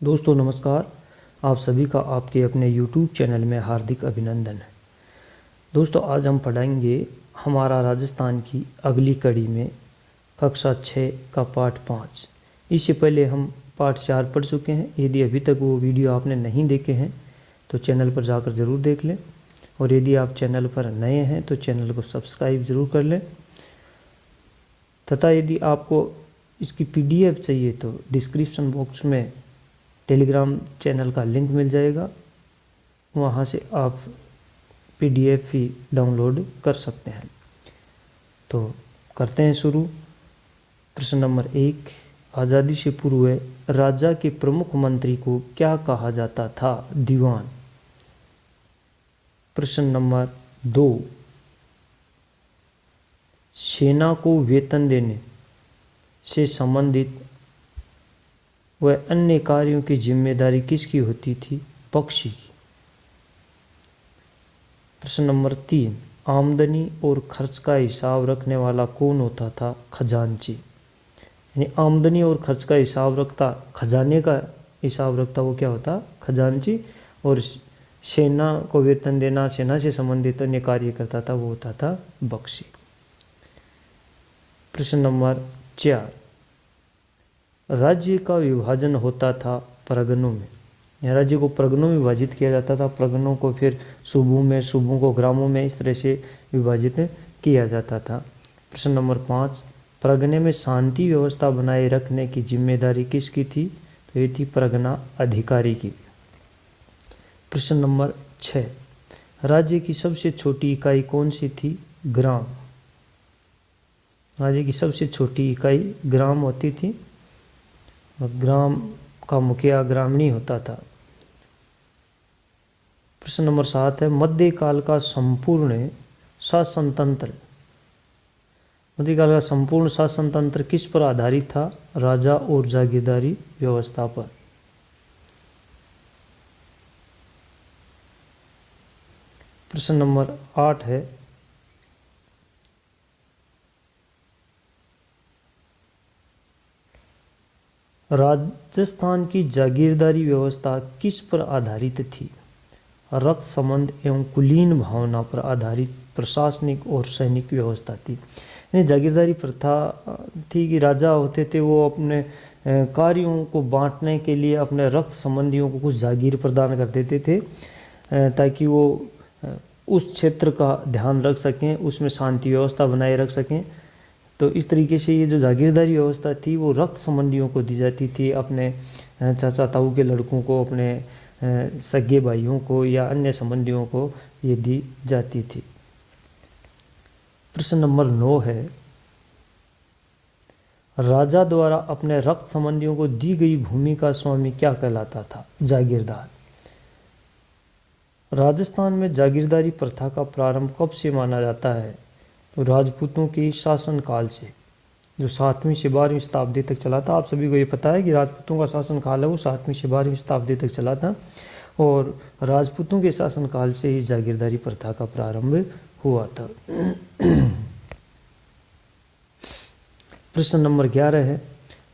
दोस्तों नमस्कार। आप सभी का आपके अपने YouTube चैनल में हार्दिक अभिनंदन है। दोस्तों आज हम पढ़ेंगे हमारा राजस्थान की अगली कड़ी में कक्षा 6 का पाठ 5। इससे पहले हम पाठ 4 पढ़ चुके हैं। यदि अभी तक वो वीडियो आपने नहीं देखे हैं तो चैनल पर जाकर ज़रूर देख लें, और यदि आप चैनल पर नए हैं तो चैनल को सब्सक्राइब ज़रूर कर लें। तथा यदि आपको इसकी PDF चाहिए तो डिस्क्रिप्शन बॉक्स में टेलीग्राम चैनल का लिंक मिल जाएगा, वहाँ से आप PDF ही डाउनलोड कर सकते हैं। तो करते हैं शुरू। प्रश्न नंबर 1, आज़ादी से पूर्व राजा के प्रमुख मंत्री को क्या कहा जाता था? दीवान। प्रश्न नंबर 2, सेना को वेतन देने से संबंधित वह अन्य कार्यों की जिम्मेदारी किसकी होती थी? पक्षी की। प्रश्न नंबर 3, आमदनी और खर्च का हिसाब रखने वाला कौन होता था? खजांची। यानी आमदनी और खर्च का हिसाब रखता, खजाने का हिसाब रखता वो क्या होता? खजांची। और सेना को वेतन देना, सेना से संबंधित अन्य कार्य करता था वो होता था बख्शी। प्रश्न नंबर 4, राज्य का विभाजन होता था परगनों में। राज्य को परगनों में विभाजित किया जाता था। परगनों को फिर सूबों में, सूबों को ग्रामों में, इस तरह से विभाजित किया जाता था। प्रश्न नंबर 5, परगने में शांति व्यवस्था बनाए रखने की जिम्मेदारी किसकी थी? तो ये थी परगना अधिकारी की। प्रश्न नंबर 6, राज्य की सबसे छोटी इकाई कौन सी थी? ग्राम। राज्य की सबसे छोटी इकाई ग्राम होती थी। ग्राम का मुखिया ग्रामीणी होता था। प्रश्न नंबर 7 है, मध्यकाल का संपूर्ण शासन तंत्र, मध्यकाल का संपूर्ण शासन तंत्र किस पर आधारित था? राजा और जागीरदारी व्यवस्था पर। प्रश्न नंबर 8 है, राजस्थान की जागीरदारी व्यवस्था किस पर आधारित थी? रक्त संबंध एवं कुलीन भावना पर आधारित प्रशासनिक और सैनिक व्यवस्था थी। यानी जागीरदारी प्रथा थी कि राजा होते थे वो अपने कार्यों को बांटने के लिए अपने रक्त संबंधियों को कुछ जागीर प्रदान कर देते थे, ताकि वो उस क्षेत्र का ध्यान रख सकें, उसमें शांति व्यवस्था बनाए रख सकें। तो इस तरीके से ये जो जागीरदारी व्यवस्था थी वो रक्त संबंधियों को दी जाती थी, अपने चाचा ताऊ के लड़कों को, अपने सगे भाइयों को या अन्य संबंधियों को ये दी जाती थी। प्रश्न नंबर 9 है, राजा द्वारा अपने रक्त संबंधियों को दी गई भूमि का स्वामी क्या कहलाता था? जागीरदार। राजस्थान में जागीरदारी प्रथा का प्रारंभ कब से माना जाता है? तो राजपूतों के शासनकाल से, जो 7वीं से 12वीं शताब्दी तक चला था। आप सभी को ये पता है कि राजपूतों का शासनकाल है वो 7वीं से 12वीं शताब्दी तक चला था, और राजपूतों के शासनकाल से ही जागीरदारी प्रथा का प्रारंभ हुआ था। प्रश्न नंबर 11 है,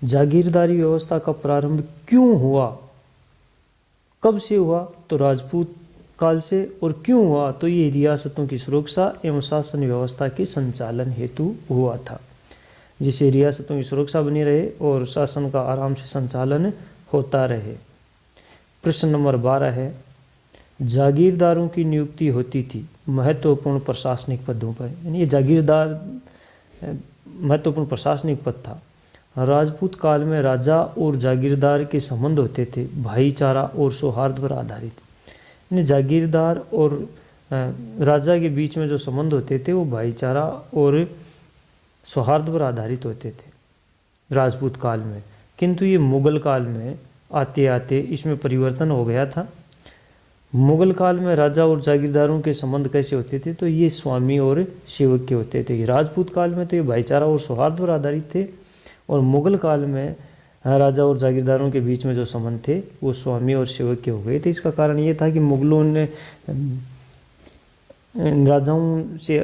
जागीरदारी व्यवस्था का प्रारंभ क्यों हुआ? कब से हुआ? तो राजपूत काल से। और क्यों हुआ? तो ये रियासतों की सुरक्षा एवं शासन व्यवस्था के संचालन हेतु हुआ था, जिससे रियासतों की सुरक्षा बनी रहे और शासन का आराम से संचालन होता रहे। प्रश्न नंबर 12 है, जागीरदारों की नियुक्ति होती थी महत्वपूर्ण प्रशासनिक पदों पर। यानी ये जागीरदार महत्वपूर्ण प्रशासनिक पद था। राजपूत काल में राजा और जागीरदार के संबंध होते थे भाईचारा और सौहार्द पर आधारित। यानी जागीरदार और राजा के बीच में जो संबंध होते थे वो भाईचारा और सौहार्द पर आधारित होते थे राजपूत काल में। किंतु ये मुगल काल में आते आते इसमें परिवर्तन हो गया था। मुगल काल में राजा और जागीरदारों के संबंध कैसे होते थे? तो ये स्वामी और सेवक के होते थे। राजपूत काल में तो ये भाईचारा और सौहार्द पर आधारित थे, और मुगल काल में राजा और जागीरदारों के बीच में जो संबंध थे वो स्वामी और सेवक के हो गए थे। इसका कारण ये था कि मुगलों ने राजाओं से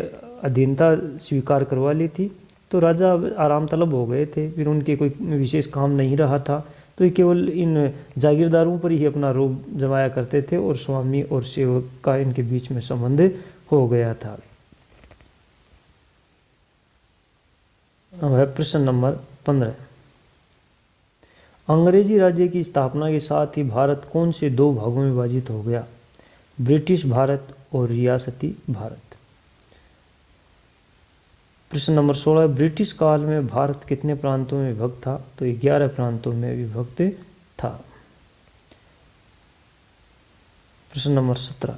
अधीनता स्वीकार करवा ली थी, तो राजा आराम तलब हो गए थे, फिर उनके कोई विशेष काम नहीं रहा था, तो ये केवल इन जागीरदारों पर ही अपना रोब जमाया करते थे और स्वामी और सेवक का इनके बीच में संबंध हो गया था। अब है प्रश्न नंबर 15। अंग्रेजी राज्य की स्थापना के साथ ही भारत कौन से दो भागों में विभाजित हो गया? ब्रिटिश भारत और रियासती भारत। प्रश्न नंबर 16। ब्रिटिश काल में भारत कितने प्रांतों में विभक्त था? तो 11 प्रांतों में विभक्त था। प्रश्न नंबर 17।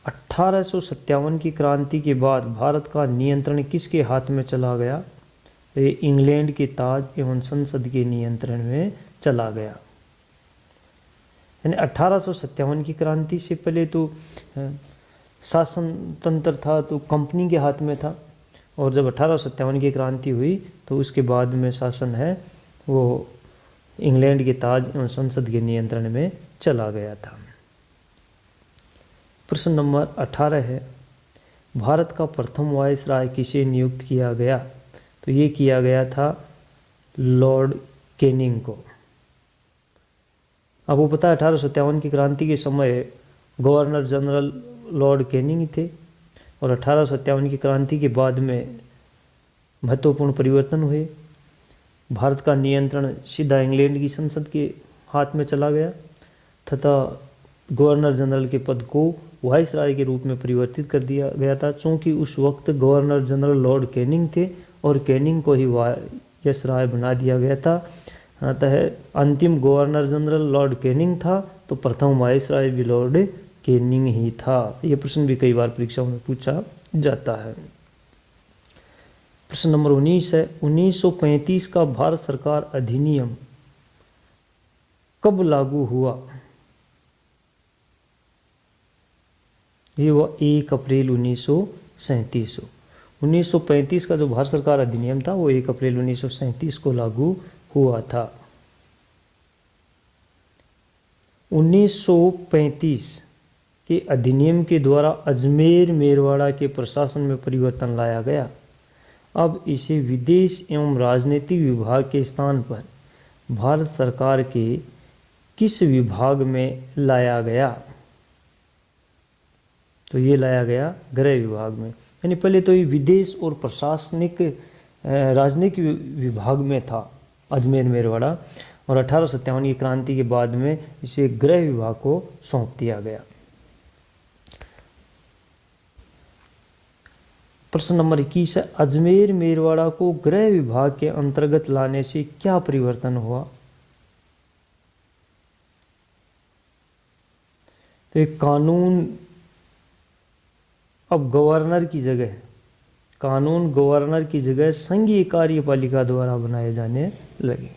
1857 की क्रांति के बाद भारत का नियंत्रण किसके हाथ में चला गया? ये इंग्लैंड के ताज एवं संसद के नियंत्रण में चला गया। यानी 1857 की क्रांति से पहले तो शासन तंत्र था तो कंपनी के हाथ में था, और जब 1857 की क्रांति हुई तो उसके बाद में शासन है वो इंग्लैंड के ताज एवं संसद के नियंत्रण में चला गया था। प्रश्न नंबर 18 है, भारत का प्रथम वायसराय किसे नियुक्त किया गया? तो ये किया गया था लॉर्ड कैनिंग को। अब वो पता है 1857 की क्रांति के समय गवर्नर जनरल लॉर्ड कैनिंग थे, और 1857 की क्रांति के बाद में महत्वपूर्ण परिवर्तन हुए। भारत का नियंत्रण सीधा इंग्लैंड की संसद के हाथ में चला गया तथा गवर्नर जनरल के पद को वाइसराय के रूप में परिवर्तित कर दिया गया था, चूँकि उस वक्त गवर्नर जनरल लॉर्ड कैनिंग थे और कैनिंग को ही वाइसराय बना दिया गया था। अतः अंतिम गवर्नर जनरल लॉर्ड कैनिंग था तो प्रथम वाइसराय भी लॉर्ड कैनिंग ही था। यह प्रश्न भी कई बार परीक्षाओं में पूछा जाता है। प्रश्न नंबर 19 है, 1935 का भारत सरकार अधिनियम कब लागू हुआ? ये हुआ 1 अप्रैल 1937। 1935 का जो भारत सरकार अधिनियम था वो 1 अप्रैल 1937 को लागू हुआ था। 1935 के अधिनियम के द्वारा अजमेर मेरवाड़ा के प्रशासन में परिवर्तन लाया गया। अब इसे विदेश एवं राजनीतिक विभाग के स्थान पर भारत सरकार के किस विभाग में लाया गया? तो ये लाया गया गृह विभाग में। यानी पहले तो ये विदेश और प्रशासनिक राजनीतिक विभाग में था अजमेर मेरवाड़ा, और 1857 की क्रांति के बाद में इसे गृह विभाग को सौंप दिया गया। प्रश्न नंबर 21 है, अजमेर मेरवाड़ा को गृह विभाग के अंतर्गत लाने से क्या परिवर्तन हुआ? तो एक कानून अब गवर्नर की जगह कानून गवर्नर की जगह संघीय कार्यपालिका द्वारा बनाए जाने लगे।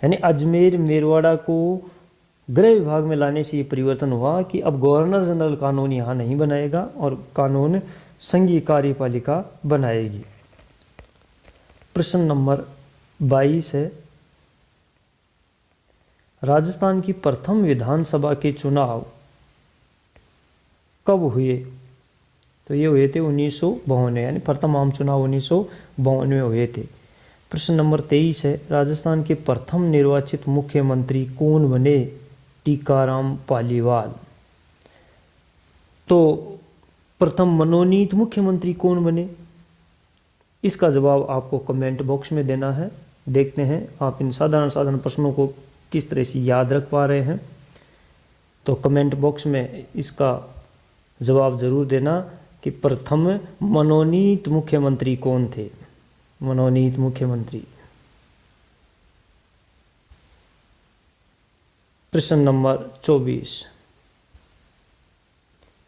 यानी अजमेर मेरवाड़ा को गृह विभाग में लाने से ये परिवर्तन हुआ कि अब गवर्नर जनरल कानून यहाँ नहीं बनाएगा और कानून संघीय कार्यपालिका बनाएगी। प्रश्न नंबर 22 है, राजस्थान की प्रथम विधानसभा के चुनाव कब हुए? तो ये हुए थे 1952, यानी प्रथम आम चुनाव 1952 में हुए थे। प्रश्न नंबर 23 है, राजस्थान के प्रथम निर्वाचित मुख्यमंत्री कौन बने? टीकाराम पालीवाल। तो प्रथम मनोनीत मुख्यमंत्री कौन बने? इसका जवाब आपको कमेंट बॉक्स में देना है। देखते हैं आप इन साधारण प्रश्नों को किस तरह से याद रख पा रहे हैं। तो कमेंट बॉक्स में इसका जवाब जरूर देना कि प्रथम मनोनीत मुख्यमंत्री कौन थे? मनोनीत मुख्यमंत्री। प्रश्न नंबर 24,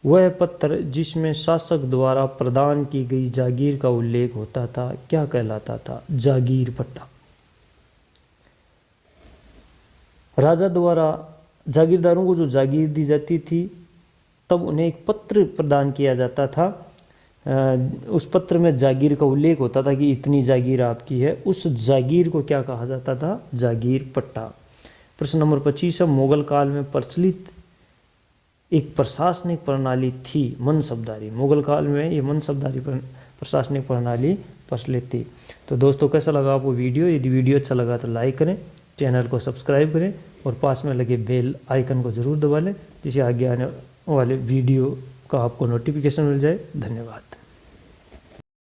वह पत्र जिसमें शासक द्वारा प्रदान की गई जागीर का उल्लेख होता था क्या कहलाता था? जागीर पट्टा। राजा द्वारा जागीरदारों को जो जागीर दी जाती थी तब उन्हें एक पत्र प्रदान किया जाता था। उस पत्र में जागीर का उल्लेख होता था कि इतनी जागीर आपकी है। उस जागीर को क्या कहा जाता था? जागीर पट्टा। प्रश्न नंबर 25 है, मुगल काल में प्रचलित एक प्रशासनिक प्रणाली थी मनसबदारी। मुगल काल में ये मनसबदारी प्रशासनिक प्रणाली प्रचलित थी। तो दोस्तों कैसा लगा आपको वीडियो? यदि वीडियो अच्छा लगा तो लाइक करें, चैनल को सब्सक्राइब करें और पास में लगे बेल आइकन को ज़रूर दबा लें, जिससे आगे आने वाले वीडियो का आपको नोटिफिकेशन मिल जाए। धन्यवाद।